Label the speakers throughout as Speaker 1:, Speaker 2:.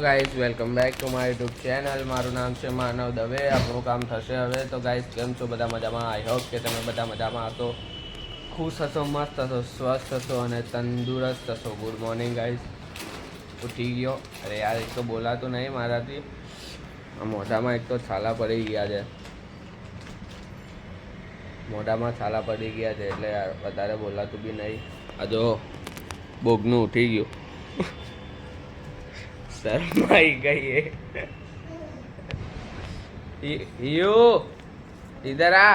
Speaker 1: Guys welcome back to my YouTube channel. મારું નામ છે માનવ દવે. આપણું કામ થશે હવે. તો ગાઈઝ કેમ છો બધા મજામાં? આઈ હોપ કે તમે બધા મજામાં હશો, ખુશ હશો, મસ્ત હશો, સ્વસ્થ હશો અને તંદુરસ્ત હશો. Good morning guys. ઉઠી ગયો. અરે યાર એક તો બોલાતું નહીં મારાથી. મોઢામાં એક તો છાલા પડી ગયા છે. મોઢામાં છાલા પડી ગયા છે એટલે યાર વધારે બોલાતું બી નહીં. આ જો બોગનું ઉઠી ગયું. शर्माई गई है. यू इधर आ,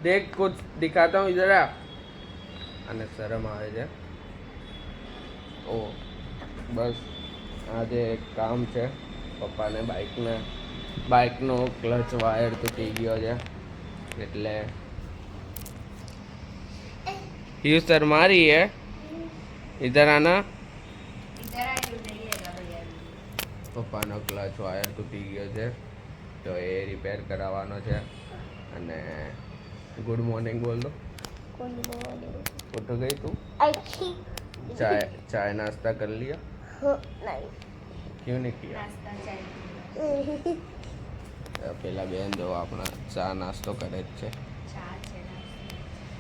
Speaker 1: देख कुछ दिखाता हूँ, इधर आ. અને શરમ આવે છે. ઓ બસ આજે એક કામ છે. પપ્પાને બાઇકનો ક્લચ વાયર તૂટી ગયો છે એટલે યુ શર્मा रही है. इधर आना. પપ્પાનો ક્લચ વાયર તૂટી ગયો છે તો એ રિપેર કરાવવાનો છે. અને ગુડ મોર્નિંગ બોલ દો. ઉઠ ગઈ તું? चाय नाश्ता कर लिया? नहीं. क्यों नहीं किया? પેલા બેન જો આપણા ચા નાસ્તો કરે જ છે.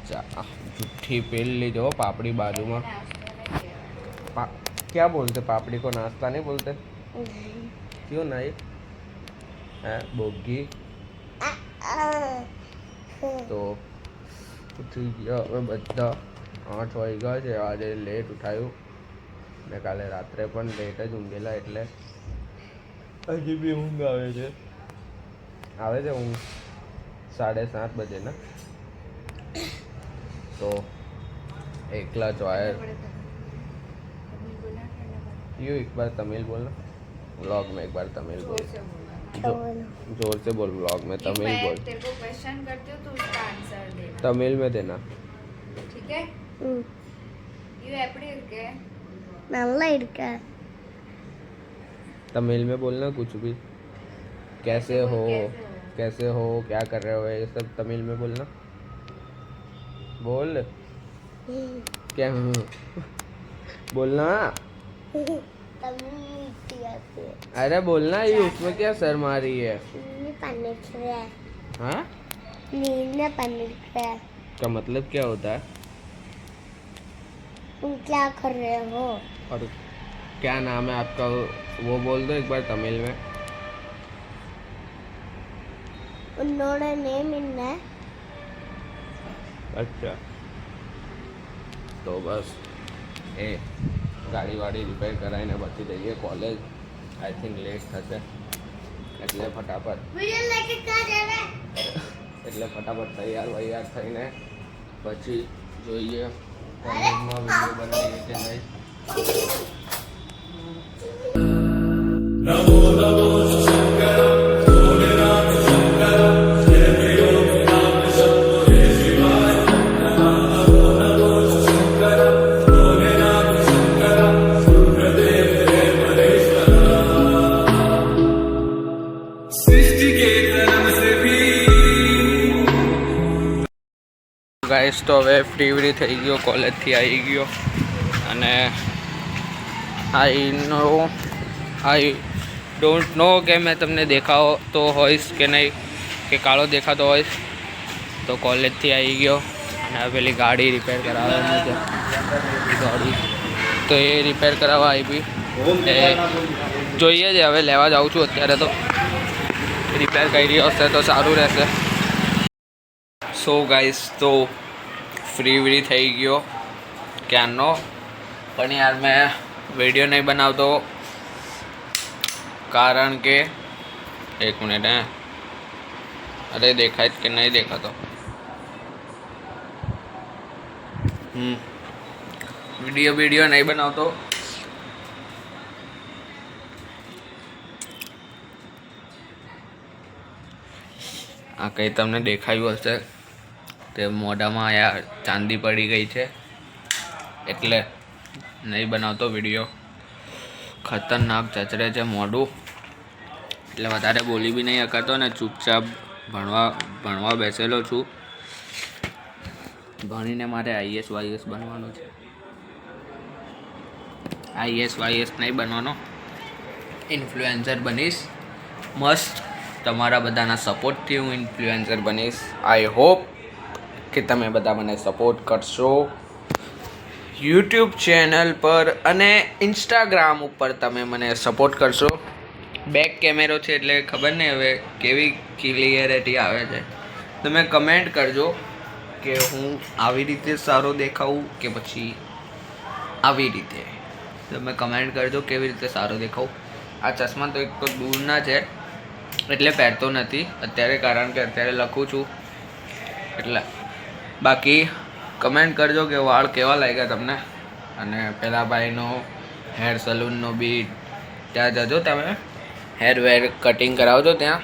Speaker 1: ચા જુઠ્ઠી પેલી જો પાપડી બાજુમાં. क्या बोलते पापड़ी को? नाश्ता नहीं बोलते? क्यों नहीं? है बोगी તો ઉઠી ગયા હવે બધા. 8 વાગ્યા છે. આજે લેટ ઉઠાયું ને કાલે રાત્રે પણ લેટ જ ઊંઘેલા એટલે હજી બી ઊંઘ આવે છે. ઊંઘ 7:30 બજે ને. તો એકલા જ વાયર. यू एक बार तमिल बोलना व्लॉग में. एक बार तमिल बोल. जोर से बोल. व्लॉग में तमिल बोल.
Speaker 2: तेरे को क्वेश्चन करती हूँ तो उसका आंसर देना.
Speaker 1: तमिल में देना.
Speaker 2: ठीक है. यू எப்படி இருக்க?
Speaker 3: நல்லா இருக்க.
Speaker 1: तमिल में बोलना कुछ भी. कैसे हो, कैसे हो, क्या कर रहे हो, ये सब तमिल में बोलना. बोल क्या बोलना. अरे बोलना. ये उसमें क्या शर्मा रही है? हाँ का मतलब क्या होता है?
Speaker 3: तुम क्या कर रहे हो?
Speaker 1: और क्या नाम है आपका वो बोल दो एक बार तमिल में.
Speaker 3: उन्होंने नेम इन है.
Speaker 1: अच्छा तो बस એ ગાડી વાડી રિપેર કરાવીને પછી જઈએ કોલેજ. આઈ થિંક લેટ થશે એટલે ફટાફટ તૈયાર વૈયાર થઈને પછી જોઈએ કોલેજમાં વિડીયો બનાવીએ કે નહીં. ગાઈસ તો હવે ફ્રી થઈ ગયો, કોલેજથી આવી ગયો અને આઈ ડોન્ટ નો કે મેં તમને દેખાવો તો હોઈશ કે નહીં, કે કાળો દેખાતો હોઈશ. તો કોલેજથી આવી ગયો અને હવે પેલી ગાડી રિપેર કરાવવાની છે. ગાડી તો એ રિપેર કરાવવા આવી એ જોઈએ છે. હવે લેવા જાઉં છું અત્યારે. તો રિપેર કરી રહ્યો હશે તો સારું રહેશે. સો ગાઈસ તો ફ્રી થઈ ગયો ક્યારનો. પણ યાર મેં વિડીયો નહીં બનાવતો કારણ કે એક મિનિટ. અરે દેખાય કે નહીં દેખાતો? વિડીયો નહીં બનાવતો આ કંઈ તમને દેખાયું હશે તે મોઢામાં યાર ચાંદી પડી ગઈ છે એટલે નહીં બનાવતો વિડીયો. ખતરનાક ચચરે છે મોઢું એટલે વધારે બોલી બી નહીં શકાતો ને ચૂપચાપ ભણવા બેસેલો છું. ભણીને મારે આઈએસ વાઈએસ બનવાનું છે. આઈએસ વાઈએસ નહીં બનવાનો, ઇન્ફ્લુએન્સર બનીશ. મસ્ત તમારા બધાના સપોર્ટથી હું ઇન્ફ્લુએન્સર બનીશ. આઈ હોપ કે તમે બધા મને સપોર્ટ કરશો યુટ્યુબ ચેનલ પર અને ઇન્સ્ટાગ્રામ ઉપર તમે મને સપોર્ટ કરશો. બેક કેમેરો છે એટલે ખબર નહીં હવે કેવી ક્લિયરિટી આવે છે. તમે કમેન્ટ કરજો કે હું આવી રીતે સારો દેખાઉં કે પછી આવી રીતે. તમે કમેન્ટ કરજો કેવી રીતે સારો દેખાઉં. આ ચશ્મા તો એક તો દૂરના છે એટલે પહેરતો નથી અત્યારે, કારણ કે અત્યારે લખું છું એટલે. બાકી કમેન્ટ કરજો કે વાળ કેવા લાગ્યા તમને. અને પેલા ભાઈનો હેર સલૂનનો બી ત્યાં જજો, તમે હેર વેર કટિંગ કરાવજો ત્યાં.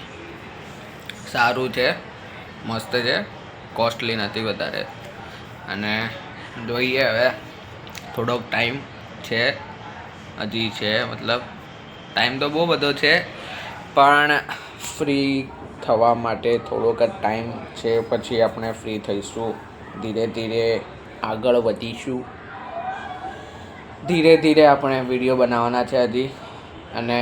Speaker 1: સારું છે, મસ્ત છે, કોસ્ટલી નથી વધારે. અને જોઈએ હવે થોડોક ટાઈમ છે હજી છે, મતલબ ટાઈમ તો બહુ બધો છે પણ ફ્રી થવા માટે થોડોક જ ટાઈમ છે. પછી આપણે ફ્રી થઈશું, ધીરે ધીરે આગળ વધીશું. ધીરે ધીરે આપણે વિડીયો બનાવવાના છે હજી. અને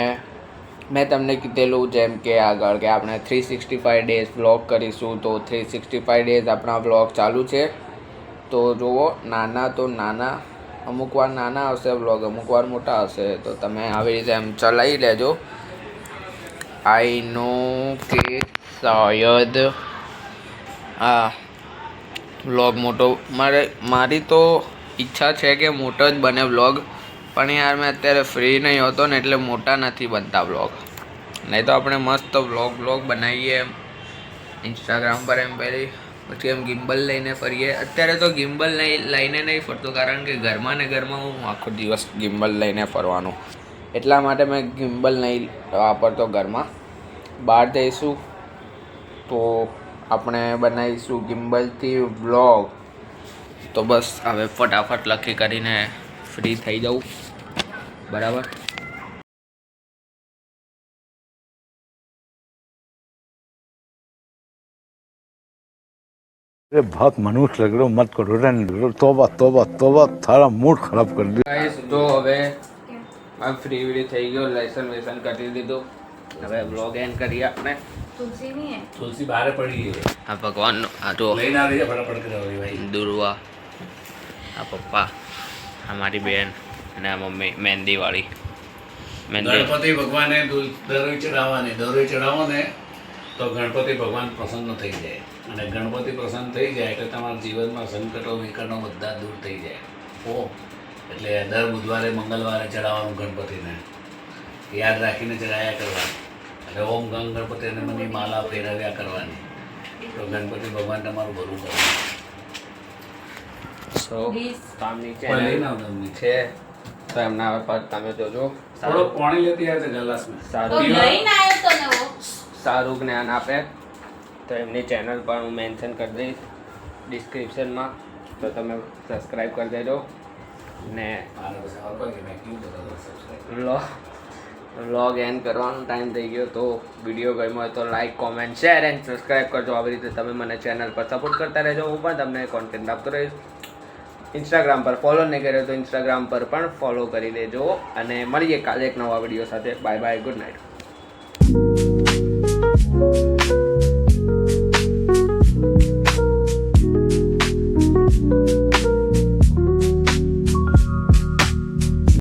Speaker 1: મેં તમને કીધેલું જેમ કે આગળ કે આપણે 365 ડેઝ વ્લોગ કરીશું. તો 365 ડેઝ આપણા વ્લોગ ચાલુ છે. તો જુઓ, નાના તો નાના, અમુક વાર નાના આવશે વ્લોગ, અમુક વાર મોટા આવશે. તો તમે આવી રીતે એમ ચલાવી લેજો. આઈ નો કે શાયદ આ વ્લોગ મોટો મારી તો ઈચ્છા છે કે મોટો જ બને વ્લોગ, પણ યાર મેં અત્યારે ફ્રી નહીં હોતો ને એટલે મોટા નથી બનતા વ્લોગ. નહીં તો આપણે મસ્ત વ્લોગ બનાવીએ એમ ઇન્સ્ટાગ્રામ પર એમ પહેલી, પછી એમ ગિમ્બલ લઈને ફરીએ. અત્યારે તો ગિમ્બલ લઈને નહીં ફરતો, કારણ કે ઘરમાં ને ઘરમાં હું આખો દિવસ ગિમ્બલ લઈને ફરવાનું, એટલા માટે મેં ગિમ્બલ નહીં વાપરતો ઘરમાં. બહાર જઈશું તો આપણે બનાવીશું ગિમ્બલથી વ્લોગ. તો બસ હવે ફટાફટ લખી કરીને ફ્રી થઈ જાઉં, બરાબર.
Speaker 4: अरे बहुत मनुष्य लग रहे हो, मत करो, रहने दो. तोबा तोबा तोबा, थारा मूड खराब कर दिया.
Speaker 1: ગાઈસ જો હવે આ ફ્રી વીડી થઈ ગયો, લેસન વેસન કરી દીધું. હવે વ્લોગ એન્ડ કરીએ આપણે.
Speaker 2: तुलसी नहीं है?
Speaker 4: तुलसी बाहर पड़ी है,
Speaker 1: આ ભગવાનનો આ જો
Speaker 4: लेना रही है, फटाफट करो भाई.
Speaker 1: દુર્વા, આ પપ્પા, આ મારી બેન અને આ મમ્મી મહેંદીવાળી. મહેંદી
Speaker 4: ગણપતિ ભગવાને દરોઈ ચડાવો ને તો ગણપતિ ભગવાન પ્રસન્ન થઈ જાય. અને ગણપતિ પ્રસન્ન થઈ જાય એટલે તમારા જીવનમાં સંકટો વિકટો બધા દૂર થઈ જાય. ઓ એટલે દર બુધવારે મંગળવારે ચડાવવાનું ગણપતિને, યાદ રાખીને ચડાવ્યા કરવાનું. એટલે ઓમ ગંગ ગણપતિ અને મને માલા ફેરવ્યા કરવાની. તો ગણપતિ ભગવાન તમારું ભલું કરે.
Speaker 1: સો કામની
Speaker 4: લઈને
Speaker 1: ચેનલ
Speaker 4: આવો તમને.
Speaker 1: છે તો એમના પર તમે જોજો.
Speaker 4: થોડો પાણી લેતી આવે છે ગ્લાસમાં.
Speaker 1: સારું
Speaker 2: लઈને આવ્યો તો ને वो
Speaker 1: સારું જ્ઞાન આપે. તો એમની ચેનલ પણ હું મેન્શન કરી દઈશ ડિસ્ક્રિપ્શનમાં, તો તમે સબસ્ક્રાઈબ કરી દેજો. ને વ્લોગ એન્ડ કરવાનો ટાઈમ થઈ ગયો. તો વિડીયો ગમ્યો હોય તો like, comment, share and subscribe કરજો. આવી રીતે તમે મને ચેનલ પર સપોર્ટ કરતા રહેજો. હું પણ તમને કોન્ટેન્ટ આપતો રહીશ. ઇન્સ્ટાગ્રામ પર ફોલો નહીં કર્યો તો ઇન્સ્ટાગ્રામ પર પણ ફોલો કરી દેજો. અને મળીએ કાલે એક નવા વિડીયો સાથે. Bye bye, good night.